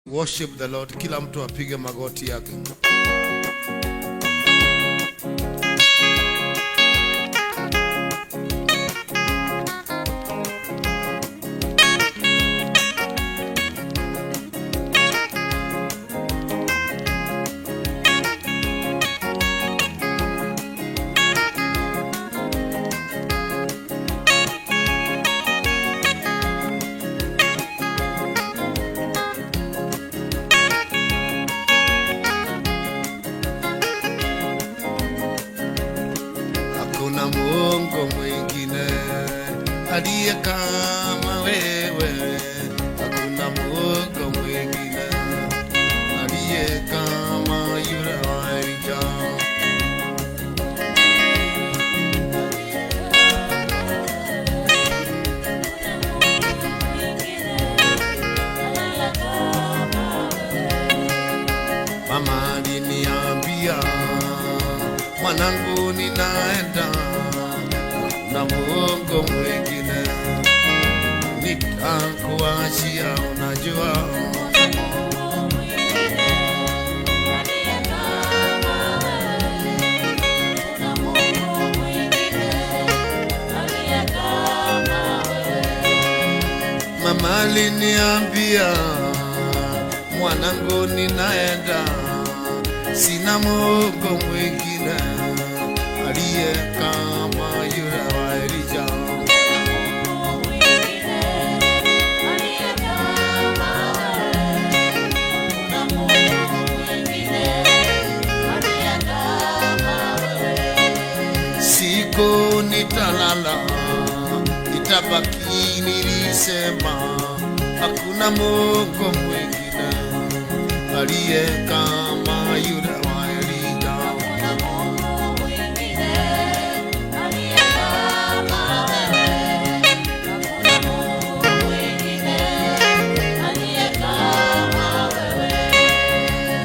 Worship the Lord. Kila mtu apige magoti yake. Hakuna Mungu mwingine aliye kama wewe. Hakuna Mungu mwingine aliye kama yule wa Elijah. Mama aliniambia, mwanangu, ninaenda na Mungu mwingine nitakuachia. Unajua mama aliniambia, mwanangu, ninaenda, sina Mungu mwingine aliye kama yule wa Elijah. Siku nitalala, nitabaki nilisema, hakuna Mungu mwingine aliye kama yule wa Elijah.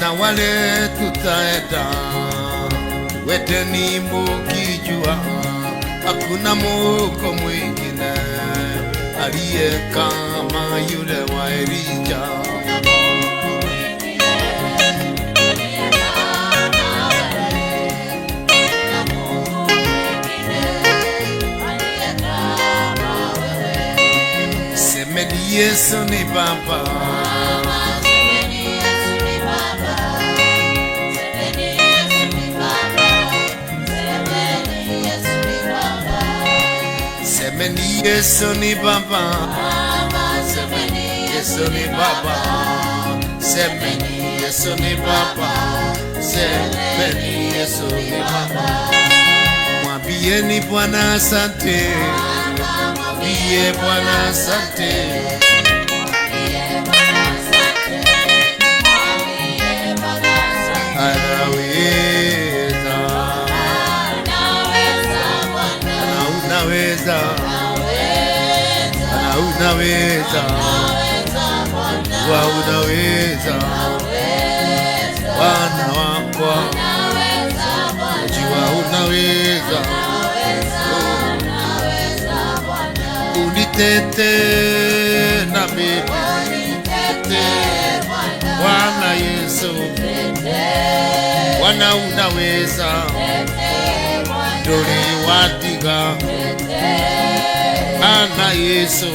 Na wale tutaenda weteni mukijua, hakuna Mungu mwingine aliye kama yule wa Elijah. Semeni Yesu ni Baba, semeni Yesu ni Baba, semeni Yesu ni Baba, semeni Yesu ni Baba, semeni Yesu ni Baba. Mwambieni Bwana asante, mwambie Bwana asante. Anaweza, unaweza, unaweza, unaweza, Bwana wako, jua unaweza, unitete na mimi, Bwana Yesu, Bwana unaweza, dori wadiga, Bwana Yesu,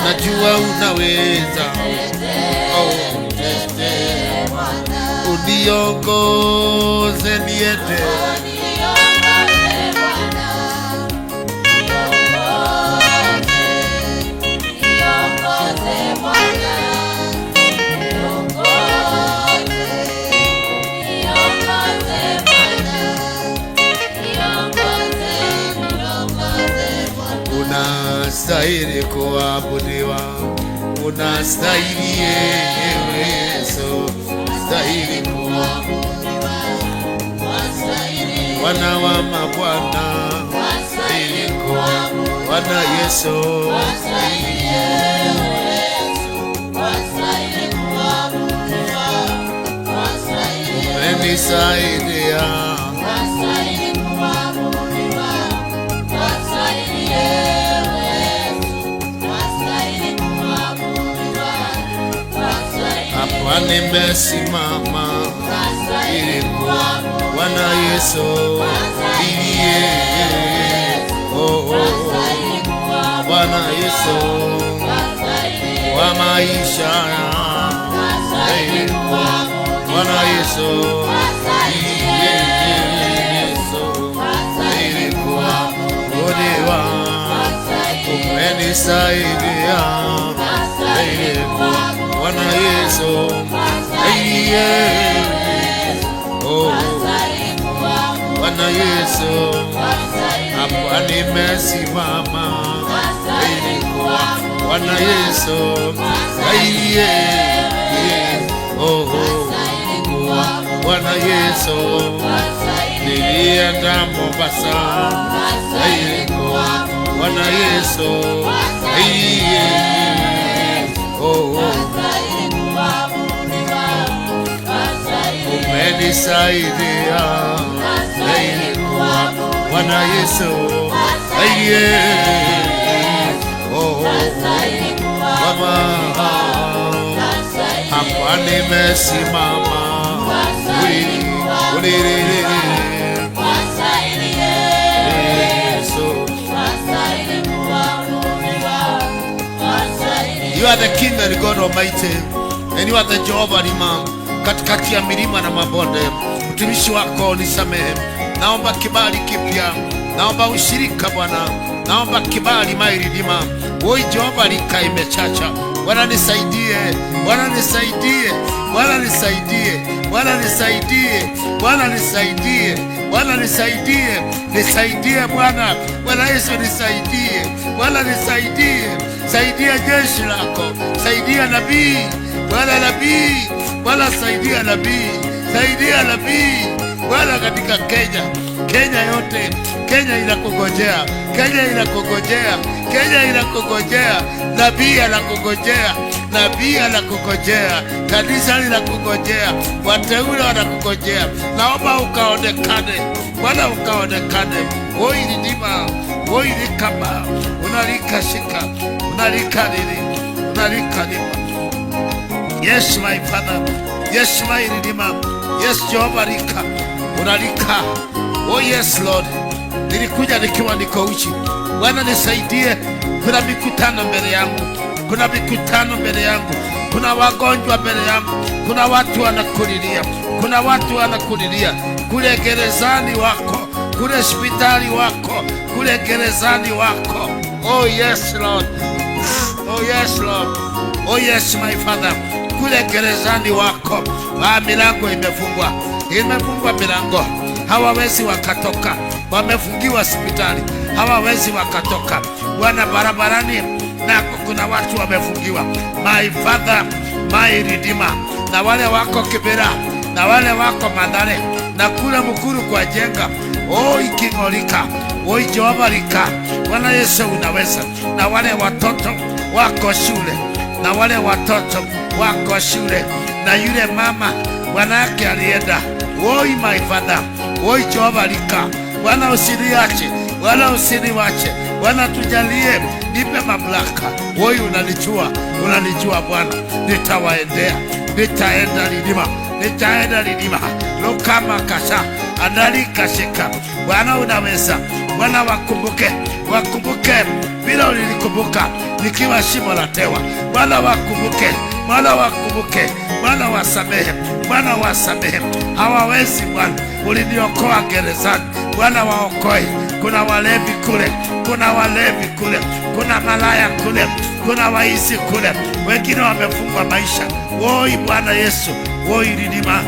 najua unaweza, uniongoze niende, unastahili kuabudiwa, unastahili Yesu, unastahili kuabudiwa, Bwana wa mabwana, unastahili kuabudiwa, Bwana Yesu, unastahili kuabudiwa, umenisaidia, unastahili kuabudiwa, unastahili Yesu, unastahili kuabudiwa. hapa nimesimama ili kuabudu Bwana Yesu. Bwana Yesu wa maisha Bwana Yesu ili kuabudiwa, umenisaidia Bwana Yesu. Bwana Yesu hapa nimesimama ili kuabudu Bwana Yesu. Bwana Yesu nilienda Mombasa ili kuabudu Bwana Yesu. Umenisaidia Bwana Yesu. Hapa nimesimama You are the King and God Almighty, and you are the Jehovah Imam. Katikati ya milima na mabonde, mtumishi wako nisamehe. Naomba kibali kipya, naomba ushirika Bwana, naomba kibali mairidima. Woi Jehova lika imechacha. Bwana nisaidie, Bwana nisaidie, Bwana nisaidie, Bwana nisaidie, Bwana nisaidie, Bwana nisaidie, nisaidie Bwana. Bwana Yesu nisaidie, Bwana nisaidie, saidia jeshi lako, saidia nabii, Bwana nabii, Bwana saidia nabii, saidia nabii Bwana katika Kenya. Kenya yote, Kenya inakungojea, Kenya inakungojea, Kenya inakungojea, nabii anakungojea, nabii anakungojea, kanisa linakungojea, wateule wanakungojea. Naomba ukaonekane Bwana, ukaonekane. Oi lidima, oi likama, unalika shika, unalika nini, unalika nima. Yes my Father, yes my Redeemer, yes Jehovah Rika, unalika. Oh yes Lord, nilikuja nikiwa niko uchi. Bwana nisaidie. Kuna mikutano mbele yangu, kuna mikutano mbele yangu, kuna wagonjwa mbele yangu, kuna watu wanakulilia, kuna watu wanakulilia kule gerezani wako, kule hospitali wako, kule gerezani wako. Oh yes Lord, oh yes Lord, oh yes my Father, kule gerezani wako. Milango imefungwa, imefungwa milango, hawawezi wakatoka. Wamefungiwa hospitali, hawawezi wakatoka. Bwana barabarani nako kuna watu wamefungiwa. My Father, my Redeemer, na wale wako Kibera, na wale wako Mathare, na kule Mukuru kwa Jenga. Oi King'orika, oi Jehova Rika, Bwana Yesu unaweza. Na wale watoto wako shule, na wale watoto wako shule, na yule mama Bwana yake alienda. Oi my Father, oi Jehova Rika, Bwana usiniache, Bwana usiniwache, Bwana tujalie, nipe mamlaka. Oi unanijua, unanijua Bwana, nitawaendea, nitaenda Lidima, nitaenda Lidima, lokama kasha, andalika shika. Bwana unaweza, Bwana wakumbuke, wakumbuke vile ulinikumbuka nikiwa shimo la tewa. Bwana wakumbuke, Bwana wakumbuke, Bwana wasamehe, Bwana wasamehe. Hawawezi Bwana, uliniokoa gerezani, Bwana waokoe. Kuna walevi kule, kuna walevi kule, kuna malaya kule, kuna waizi kule, wengine wamefungwa maisha. Woi Bwana Yesu, woi Redeemer,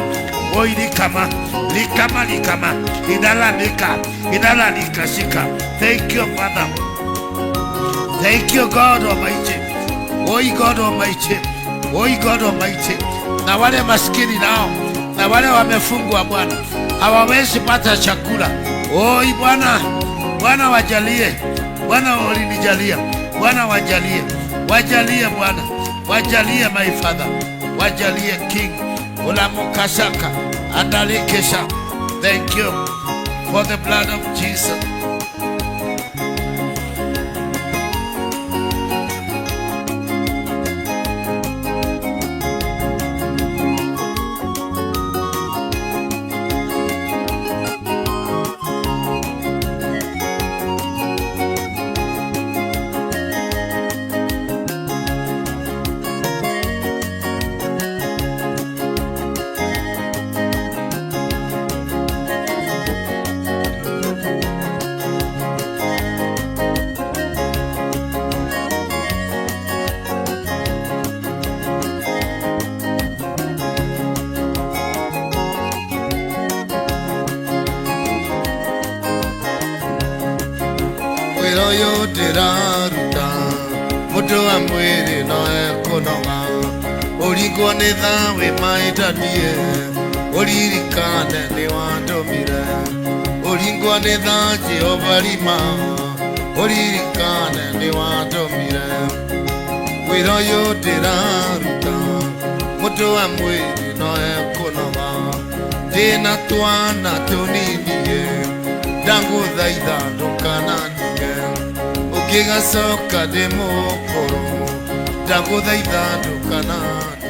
woi likama, likama, likama, idalanika, idalanika shika. Thank you Father, thank you God Almighty, woi God Almighty, woi God Almighty. Na wale maskini nao, na wale wamefungwa Bwana, hawawezi pata chakula. Oi Bwana, Bwana wajalie, Bwana ulinijalia, Bwana wajalie, wajalie Bwana, wajalie my Father, wajalie King ulamukasaka andalikesha. Thank you for the blood of Jesus. ũyũ ndĩraruta mũndũ wa mwĩrĩ no ekũnoga ũringwo nĩ thawe mahĩtanie ũririkane nĩ wandũmire ũringwo nĩ tha Jehova rima ũririkane nĩ wandũmire wĩra ũyũ ndĩraruta mũndũ wa mwĩrĩ no ekũnoga ndĩna twana tũnini ndagũthaitha ndũkananige ũngĩgacoka ndĩ mũkũrũ ndagũthaitha ndũkananige